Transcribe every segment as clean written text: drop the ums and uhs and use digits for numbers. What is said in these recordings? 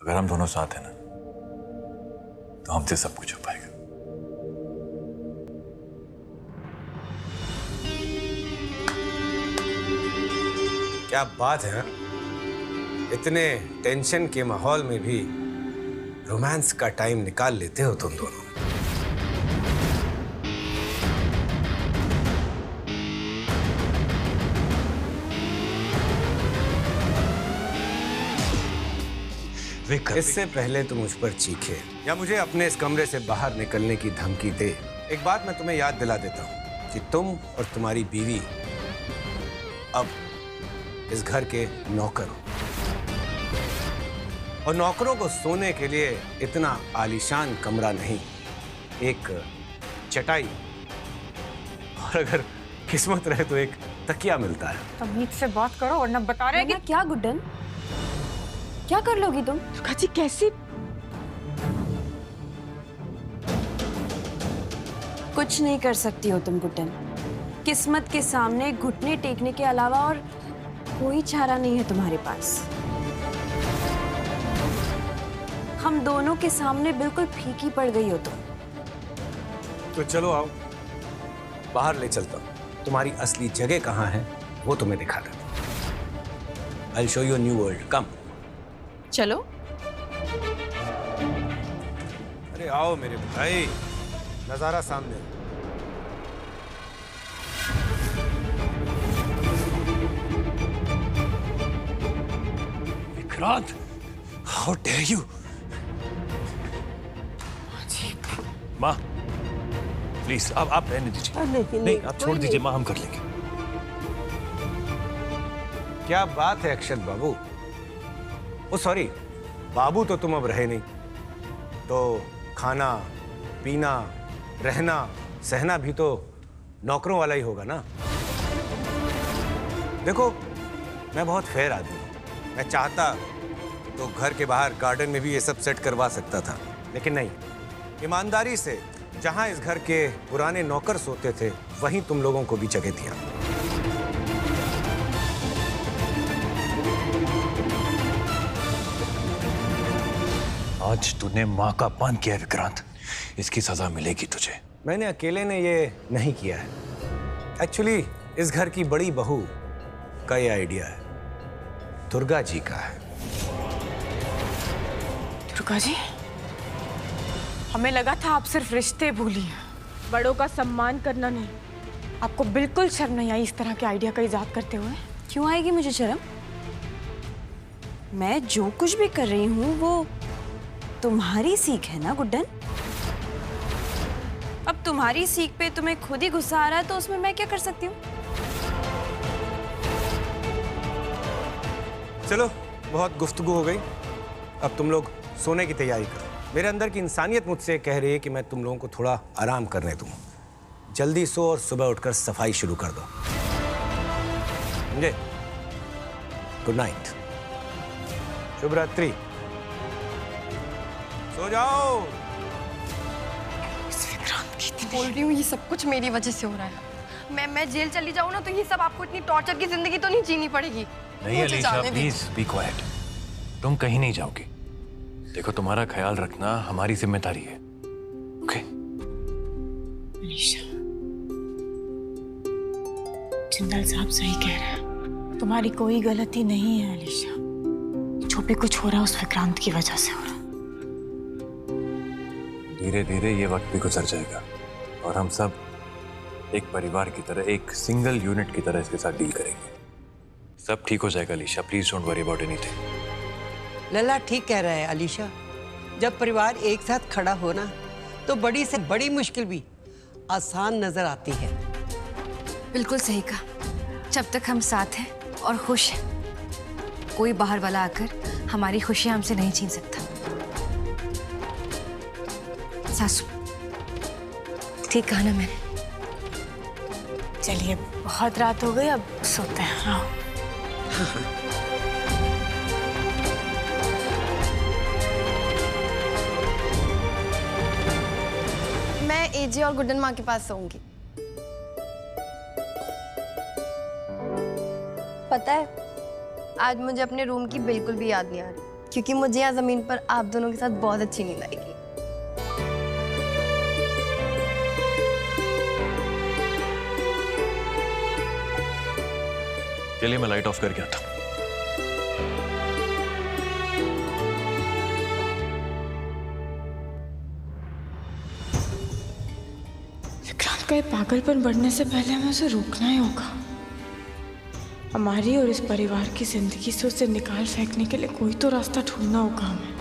अगर हम दोनों साथ हैं ना तो हमसे सब कुछ हो पाएगा। क्या बात है, इतने टेंशन के माहौल में भी रोमांस का टाइम निकाल लेते हो तुम दोनों। इससे पहले तुम मुझ पर चीखे या मुझे अपने इस कमरे से बाहर निकलने की धमकी दे, एक बात मैं तुम्हें याद दिला देता हूं कि तुम और तुम्हारी बीवी अब इस घर के नौकर हो, और नौकरों को सोने के लिए इतना आलीशान कमरा नहीं, एक चटाई और अगर किस्मत रहे तो एक तकिया मिलता है। तमीज से बात करो वरना बता रहे हैं कि क्या गुड्डन, क्या कर लोगी तुम? दुर्गा जी कैसी? कुछ नहीं कर सकती हो तुम गुड्डन। किस्मत के सामने घुटने टेकने के अलावा और कोई चारा नहीं है तुम्हारे पास। हम दोनों के सामने बिल्कुल फीकी पड़ गई हो तुम। तो चलो आओ, बाहर ले चलता हूं, तुम्हारी असली जगह कहां है वो तुम्हें दिखा देता हूं। I'll show you a new world. Come. चलो। अरे आओ मेरे भाई, नजारा सामने। Vikrant, how dare you! माँ प्लीज आप रहने दीजिए। नहीं आप छोड़ दीजिए माँ, हम कर लेंगे। क्या बात है अक्षत बाबू, ओ सॉरी बाबू तो तुम अब रहे नहीं, तो खाना पीना रहना सहना भी तो नौकरों वाला ही होगा ना। देखो मैं बहुत फेयर आदमी हूं, मैं चाहता तो घर के बाहर गार्डन में भी ये सब सेट करवा सकता था, लेकिन नहीं, ईमानदारी से जहां इस घर के पुराने नौकर सोते थे वहीं तुम लोगों को भी जगह दिया। आज तूने माँ का अपमान किया है विक्रांत, इसकी सजा मिलेगी तुझे। मैंने अकेले ने ये नहीं किया है, एक्चुअली इस घर की बड़ी बहू का ये आइडिया है, दुर्गा जी का है। दुर्गा जी, हमें लगा था आप सिर्फ रिश्ते भूली हैं, बड़ों का सम्मान करना नहीं। आपको बिल्कुल शर्म नहीं आई इस तरह के आइडिया का इजाद करते हुए? क्यों आएगी मुझे शर्म? मैं जो कुछ भी कर रही हूँ वो तुम्हारी सीख है ना गुड्डन। अब तुम्हारी सीख पे तुम्हें खुद ही गुस्सा आ रहा है तो उसमें मैं क्या कर सकती हूँ? चलो बहुत गुफ्तगू हो गई, अब तुम लोग सोने की तैयारी करो। मेरे अंदर की इंसानियत मुझसे कह रही है कि मैं तुम लोगों को थोड़ा आराम करने दूं। जल्दी सो और सुबह उठकर सफाई शुरू कर दो। समझे? गुड नाइट, शुभ रात्रि, सो जाओ। बोल रही हूँ ये सब कुछ मेरी वजह से हो रहा है। मैं जेल चली जाऊँ ना तो ये सब आपको इतनी टॉर्चर की जिंदगी तो नहीं जीनी पड़ेगी। नहीं अलीशा प्लीज बी क्वाइट, तुम कहीं नहीं जाओगी। देखो तुम्हारा ख्याल रखना हमारी जिम्मेदारी है, ओके? अलीशा, जिंदल साहब सही कह रहे हैं, तुम्हारी कोई गलती नहीं है अलीशा। जो भी कुछ हो रहा है उस विक्रांत की वजह से हो रहा है। धीरे धीरे ये वक्त भी गुजर जाएगा और हम सब एक परिवार की तरह, एक सिंगल यूनिट की तरह इसके साथ डील करेंगे। सब ठीक हो जाएगा Alisha, please don't worry about anything. लला ठीक कह रहा है अलीशा, जब परिवार एक साथ खड़ा हो ना तो बड़ी से बड़ी मुश्किल भी आसान नजर आती है। बिल्कुल सही कहा, जब तक हम साथ हैं और खुश हैं, कोई बाहर वाला आकर हमारी खुशियां हमसे नहीं छीन सकता। सासू ठीक कहा ना मैंने। चलिए बहुत रात हो गई, अब सोते हैं। हाँ। मैं एजे और गुड्डन माँ के पास सोऊंगी। पता है आज मुझे अपने रूम की बिल्कुल भी याद नहीं आ रही। क्योंकि मुझे यहाँ जमीन पर आप दोनों के साथ बहुत अच्छी नींद आएगी। चलिए मैं लाइट ऑफ करके आता हूँ। विक्रांत का ये पागलपन बढ़ने से पहले हमें उसे रोकना ही होगा। हमारी और इस परिवार की जिंदगी से उसे निकाल फेंकने के लिए कोई तो रास्ता ढूंढना होगा हमें।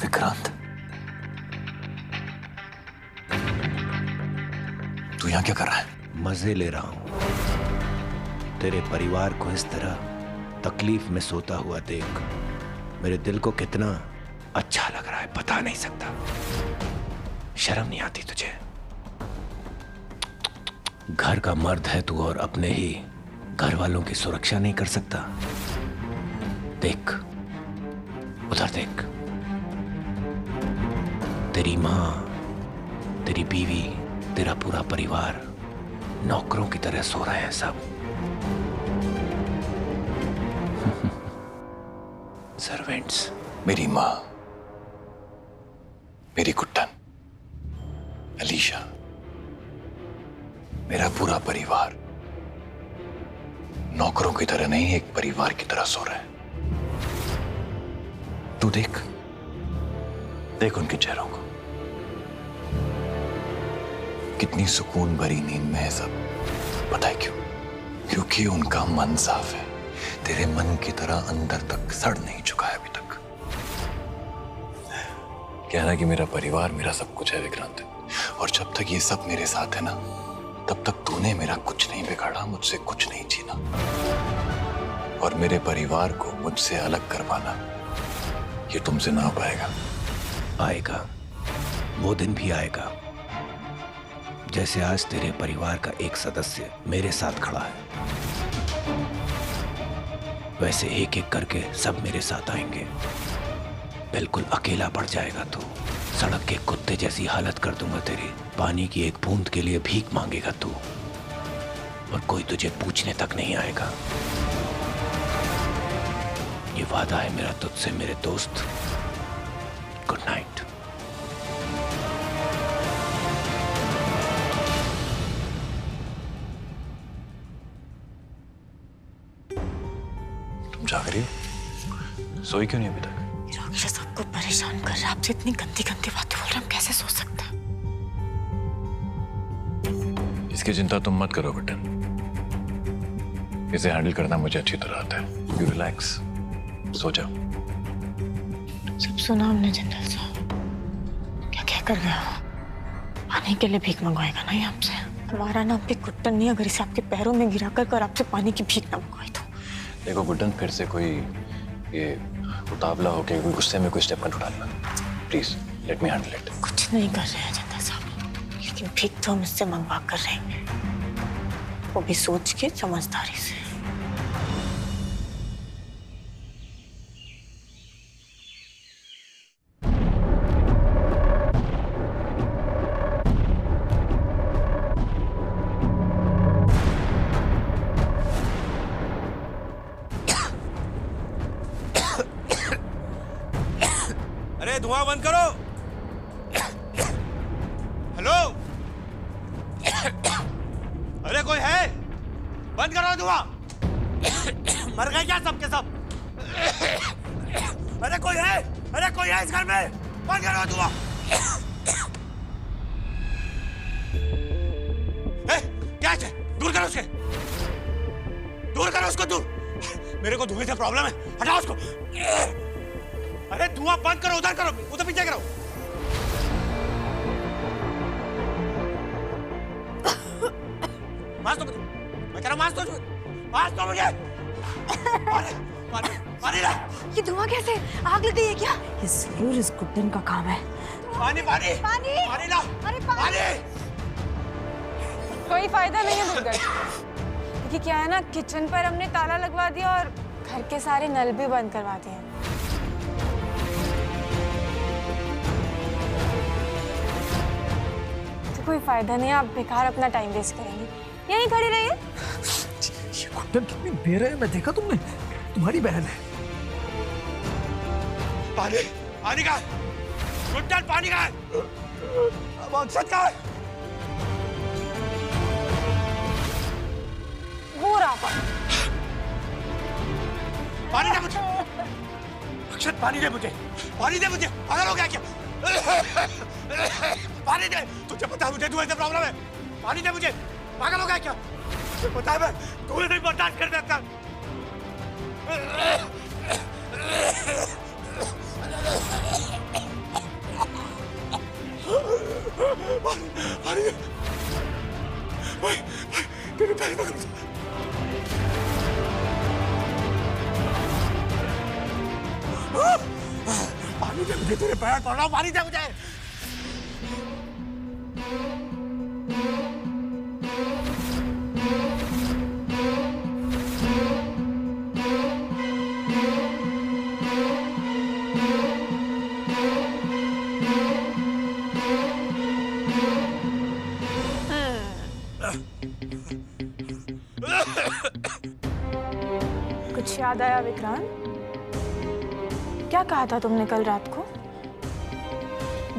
विक्रांत, तू यहाँ क्या कर रहा है? मजे ले रहा हूं। तेरे परिवार को इस तरह तकलीफ में सोता हुआ देख मेरे दिल को कितना अच्छा लग रहा है, बता नहीं सकता। शर्म नहीं आती तुझे? घर का मर्द है तू और अपने ही घर वालों की सुरक्षा नहीं कर सकता? देख, उधर देख, तेरी माँ, तेरी बीवी, तेरा पूरा परिवार नौकरों की तरह सो रहे हैं सब। सर्वेंट्स। मेरी माँ, मेरी कुट्टन, अलीशा, मेरा पूरा परिवार नौकरों की तरह नहीं, एक परिवार की तरह सो रहा है। तू देख, देख उनके चेहरों को, कितनी सुकून भरी नींद में है सब। पता है क्यों? क्योंकि उनका मन साफ है। तेरे मन की तरह अंदर तक सड़ नहीं चुका है अभी तक। कहना कि मेरा परिवार मेरा सब कुछ है विक्रांत, और जब तक ये सब मेरे साथ है ना, तब तक तूने मेरा कुछ नहीं बिगाड़ा, मुझसे कुछ नहीं छीना। और मेरे परिवार को मुझसे अलग करवाना ये तुमसे ना हो पाएगा। आएगा, वो दिन भी आएगा जैसे आज तेरे परिवार का एक सदस्य मेरे साथ खड़ा है, वैसे एक एक करके सब मेरे साथ आएंगे। बिल्कुल अकेला पड़ जाएगा तू, सड़क के कुत्ते जैसी हालत कर दूंगा तेरी। पानी की एक बूंद के लिए भीख मांगेगा तू, और कोई तुझे पूछने तक नहीं आएगा। ये वादा है मेरा तुझसे मेरे दोस्त। Good night. तुम जाग रही हो? सोई क्यों नहीं अभी तक? राकेश सबको परेशान कर रहा है, आपसे इतनी गंदी गंदी बातें बोल रहे हैं, हम कैसे सो सकते हैं? इसकी चिंता तुम मत करो गुड्डन, इसे हैंडल करना मुझे अच्छी तरह आता है। यू रिलैक्स, सो जाओ। सब सुना हमने जनरल साहब, क्या क्या कर गया वो? पानी के लिए भीख मंगवाएगा ना ये आपसे? हमारा नाम भी कुट्टन नहीं, अगर इसे आपके पैरों में गिरा कर आपसे पानी की भीख ना मंगवाई तो। देखो गुड्डन, फिर से कोई ये उतावला होके कोई गुस्से में कोई स्टेप मत उठाना। Please let me handle it. कुछ नहीं कर रहे हैं जनरल साहब, लेकिन भीख तो हम इससे मंगवा कर रहेंगे, वो भी सोच के, समझदारी से। अरे धुआं बंद करो। हेलो, अरे कोई है? बंद करो धुआं। मर गए क्या सबके सब? अरे कोई है? अरे कोई है इस घर में? बंद करो धुआं। क्या है? दूर करो उसके, दूर करो उसको, दूर। मेरे को धुएं से प्रॉब्लम है, हटाओ उसको। अरे धुआं बंद करो, उधर करो, उधर पीछे करो। मार दो मुझे, मैं कह रहा हूं मार दो मुझे। ये धुआं कैसे? आग लग गई है क्या? ये जरूर इस गुड्डन का काम है। पानी पानी पानी! पानी ला। अरे पानी। कोई फायदा नहीं है दुर्गा, क्योंकि क्या है ना, किचन पर हमने ताला लगवा दिया और घर के सारे नल भी बंद करवा दिए। तो कोई फायदा नहीं है, आप बेकार अपना टाइम वेस्ट करेंगे। यहीं खड़ी रहिए। ये घुटन कितनी बेरहम है, मैं देखा तुमने? तुम्हारी बहन है। पानी पानी का गुड्डन, पानी का अब अक्षत का वो रहा पानी दे मुझे। अक्षत पानी दे मुझे, पानी दे मुझे। पागल हो गया क्या? पानी दे। तुझे पता है मुझे तुम्हें से प्रॉब्लम है। पानी दे मुझे। पागल हो गया क्या? तुझे पता है मैं तुम्हें नहीं बर्दाश्त कर सकता। पानी दे। तेरे पैर पकड़। पानी दे मुझे, तेरे पैर पड़ रहा हूँ। पानी दे मुझे। कुछ याद आया विक्रांत? क्या कहा था तुमने कल रात को?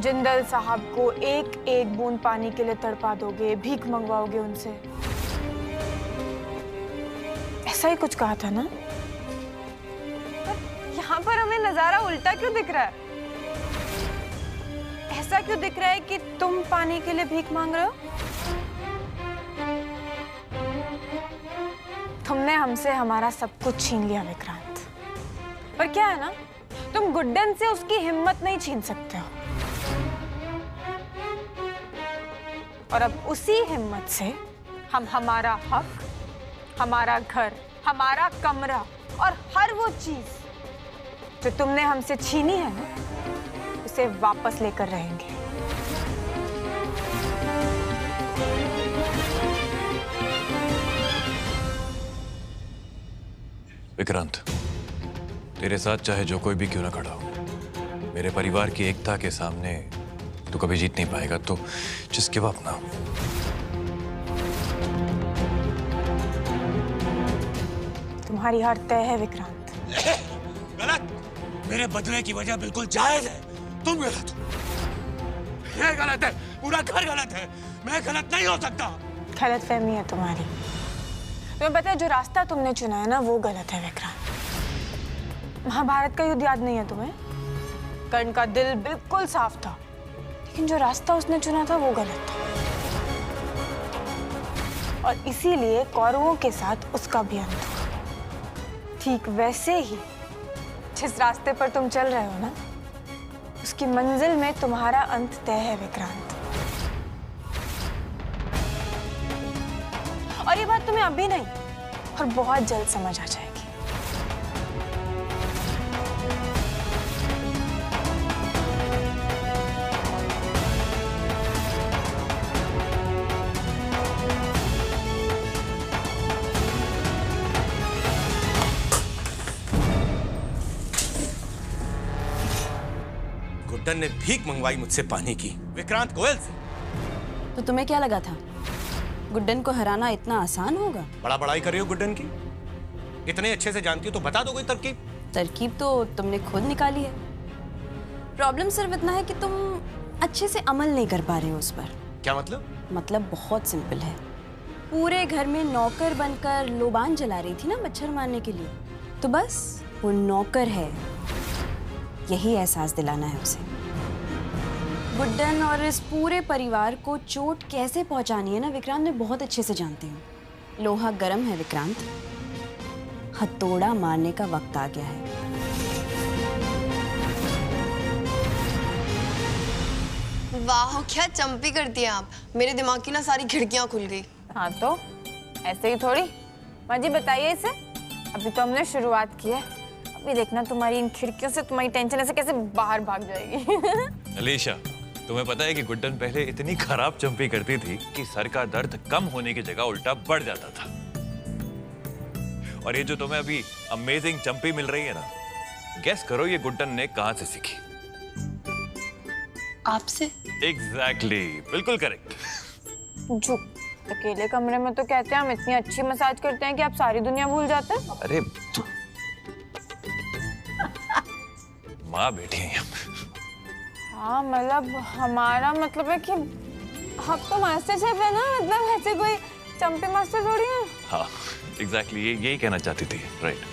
जिंदल साहब को एक एक बूंद पानी के लिए तड़पा दोगे, भीख मंगवाओगे उनसे, ऐसा ही कुछ कहा था ना? यहाँ पर हमें नजारा उल्टा क्यों दिख रहा है? ऐसा क्यों दिख रहा है कि तुम पानी के लिए भीख मांग रहे हो? तुमने हमसे हमारा सब कुछ छीन लिया विक्रांत, पर क्या है ना, तुम गुड्डन से उसकी हिम्मत नहीं छीन सकते हो। और अब उसी हिम्मत से हम हमारा हक, हमारा घर, हमारा कमरा और हर वो चीज जो तुमने हमसे छीनी है ना, उसे वापस लेकर रहेंगे। विक्रांत, तेरे साथ चाहे जो कोई भी क्यों ना खड़ा हो, मेरे परिवार की एकता के सामने तू कभी जीत नहीं पाएगा। तो जिसके वो अपना तुम्हारी हार तय है विक्रांत। गलत। मेरे बदले की वजह बिल्कुल जायज है। तुम गलत हो। ये गलत है, पूरा घर गलत है। मैं गलत नहीं हो सकता। गलतफहमी है तुम्हारी। तुम्हें पता है, जो रास्ता तुमने चुना है ना, वो गलत है विक्रांत। महाभारत का युद्ध याद नहीं है तुम्हें? कर्ण का दिल बिल्कुल साफ था, लेकिन जो रास्ता उसने चुना था वो गलत था, और इसीलिए कौरवों के साथ उसका भी अंत हुआ। ठीक वैसे ही जिस रास्ते पर तुम चल रहे हो ना, उसकी मंजिल में तुम्हारा अंत तय है विक्रांत। और ये बात तुम्हें अभी नहीं, और बहुत जल्द समझ आ जाएगी। गुड्डन ने भीख मंगवाई मुझसे पानी की, विक्रांत गोयल से। तो तुम्हें क्या लगा था गुड्डन को हराना इतना आसान होगा? बड़ा बड़ाई कर रही हो गुड्डन की? इतने अच्छे से जानती हो तो बता दो कोई तरकीब। तरकीब तो तुमने खुद निकाली है। प्रॉब्लम सिर्फ इतना है कि तुम अच्छे से अमल नहीं कर पा रहे हो उस पर। क्या मतलब? मतलब बहुत सिंपल है। पूरे घर में नौकर बनकर लोबान जला रही थी ना मच्छर मारने के लिए, तो बस वो नौकर है, यही एहसास दिलाना है उसे। गुड्डन और इस पूरे परिवार को चोट कैसे पहुंचानी है ना विक्रांत, मैं बहुत अच्छे से जानती हूँ। लोहा गर्म है विक्रांत, हथौड़ा मारने का वक्त आ गया है। वाह, क्या चंपी करती हैं आप। मेरे दिमाग की ना सारी खिड़कियां खुल गई। हाँ तो ऐसे ही थोड़ी। माँ जी बताइए इसे, अभी तो हमने शुरुआत की है, अभी देखना तुम्हारी इन खिड़कियों से तुम्हारी टेंशन ऐसे कैसे बाहर भाग जाएगी। अलीशा, तुम्हें पता है कि गुड्डन पहले इतनी खराब चंपी करती थी कि सर का दर्द कम होने की जगह उल्टा बढ़ जाता था। और ये जो तुम्हें अभी अमेजिंग चंपी मिल रही है ना, गेस करो ये गुड्डन ने कहां से सीखी? आपसे? एग्जैक्टली, बिल्कुल करेक्ट। जो अकेले कमरे में तो कहते हैं हम इतनी अच्छी मसाज करते हैं कि आप सारी दुनिया भूल जाते हैं। अरे माँ बेटी हैं हम। हाँ मतलब हमारा मतलब है कि हम तो मास्टर शेफ है ना, मतलब ऐसे कोई चंपी मास्टर थोड़ी है। हाँ एग्जैक्टली, यही कहना चाहती थी, राइट।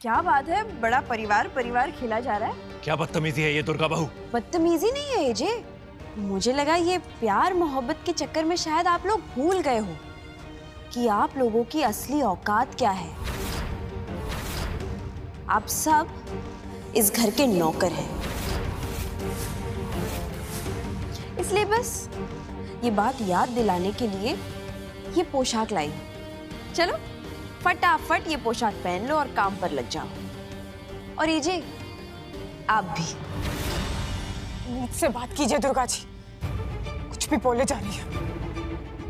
क्या बात है, बड़ा परिवार परिवार खिला जा रहा है। क्या बदतमीजी है ये दुर्गा बहू? बदतमीजी नहीं है एजे, मुझे लगा ये प्यार मोहब्बत के चक्कर में शायद आप लोग भूल गए हो कि आप लोगों की असली औकात क्या है। आप सब इस घर के नौकर हैं, इसलिए बस ये बात याद दिलाने के लिए ये पोशाक लाई। चलो फटाफट ये पोशाक पहन लो और काम पर लग जाओ। और एजे आप भी। मुझसे बात कीजिए दुर्गा जी, कुछ भी बोले जा रही है।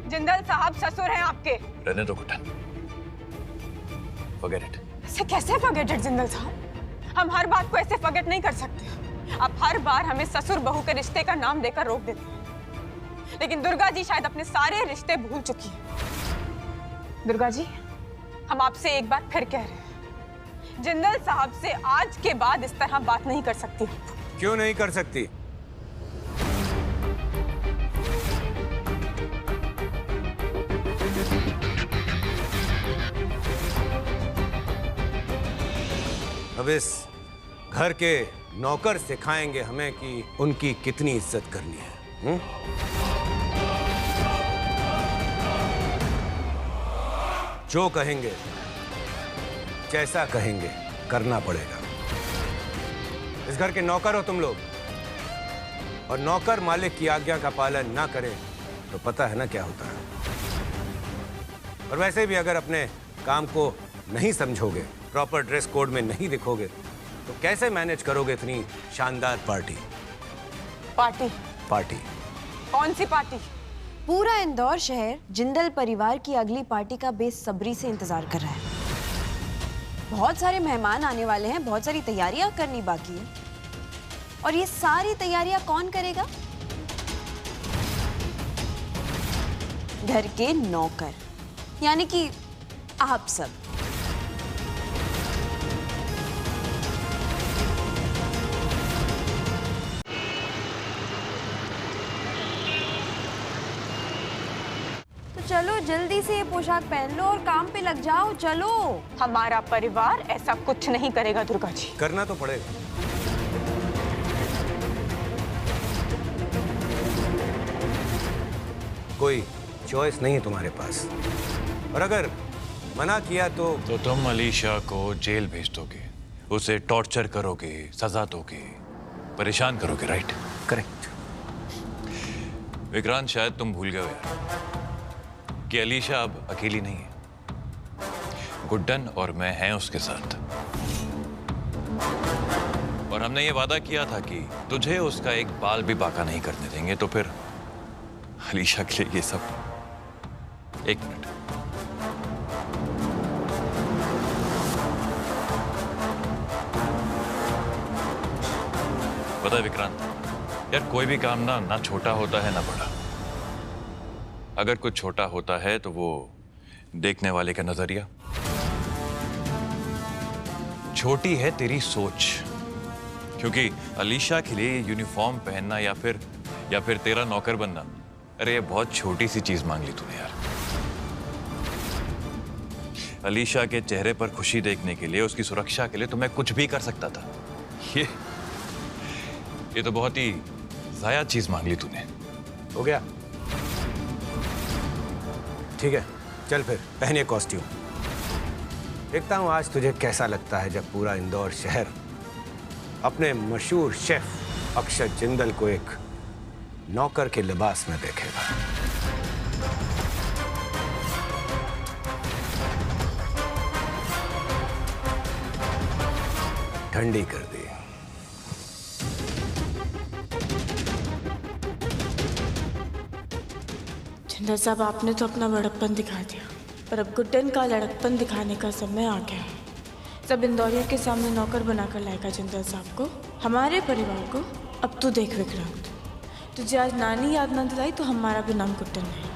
जिंदल साहब ससुर हैं आपके। रहने दो गुड्डन, फॉरगेट इट। ऐसे कैसे फॉरगेट इट जिंदल साहब? हम हर बात को ऐसे फॉरगेट नहीं कर सकते। आप हर बार हमें ससुर बहू के रिश्ते का नाम देकर रोक देते हैं, लेकिन दुर्गा जी शायद अपने सारे रिश्ते भूल चुकी है। दुर्गा जी, हम आपसे एक बार फिर कह रहे हैं, जिंदल साहब से आज के बाद इस तरह बात नहीं कर सकती। क्यों नहीं कर सकती? अब इस घर के नौकर सिखाएंगे हमें कि उनकी कितनी इज्जत करनी है। जो कहेंगे, जैसा कहेंगे करना पड़ेगा। इस घर के नौकर हो तुम लोग, और नौकर मालिक की आज्ञा का पालन ना करे तो पता है ना क्या होता है। और वैसे भी अगर अपने काम को नहीं समझोगे, प्रॉपर ड्रेस कोड में नहीं दिखोगे, तो कैसे मैनेज करोगे इतनी शानदार पार्टी? पार्टी कौन सी पार्टी? पूरा इंदौर शहर जिंदल परिवार की अगली पार्टी का बेसब्री से इंतजार कर रहा है। बहुत सारे मेहमान आने वाले हैं, बहुत सारी तैयारियां करनी बाकी है। और ये सारी तैयारियां कौन करेगा? घर के नौकर, यानी कि आप सब। चलो जल्दी से ये पोशाक पहन लो और काम पे लग जाओ। चलो। हमारा परिवार ऐसा कुछ नहीं करेगा दुर्गा जी। करना तो पड़ेगा। कोई चॉइस नहीं है तुम्हारे पास, और अगर मना किया तो तुम अलीशा को जेल भेज दोगे, उसे टॉर्चर करोगे, सजा दोगे, परेशान करोगे, राइट? करेक्ट। विक्रांत, शायद तुम भूल गए हो यार कि अलीशा अब अकेली नहीं है। गुड्डन और मैं हैं उसके साथ, और हमने ये वादा किया था कि तुझे उसका एक बाल भी बाका नहीं करने देंगे। तो फिर अलीशा के लिए ये सब। एक मिनट, पता है विक्रांत यार, कोई भी काम ना छोटा होता है ना बड़ा। अगर कुछ छोटा होता है तो वो देखने वाले का नजरिया। छोटी है तेरी सोच, क्योंकि अलीशा के लिए यूनिफॉर्म पहनना या फिर तेरा नौकर बनना, अरे ये बहुत छोटी सी चीज मांग ली तूने यार। अलीशा के चेहरे पर खुशी देखने के लिए, उसकी सुरक्षा के लिए तो मैं कुछ भी कर सकता था। ये तो बहुत ही ज़ाया चीज मांग ली तूने। हो गया, ठीक है, चल फिर पहने कॉस्ट्यूम। देखता हूं आज तुझे कैसा लगता है जब पूरा इंदौर शहर अपने मशहूर शेफ अक्षय जिंदल को एक नौकर के लिबास में देखेगा। ठंडी कर दी। जिंदल साहब, आपने तो अपना बड़प्पन दिखा दिया, पर अब गुड्डन का लड़कपन दिखाने का समय आ गया है। सब इंदौरिया के सामने नौकर बनाकर लाएगा जिंदल साहब को, हमारे परिवार को। अब तू देख विक्रांत, तुझे आज नानी याद न दिलाई तो हमारा भी नाम गुड्डन है।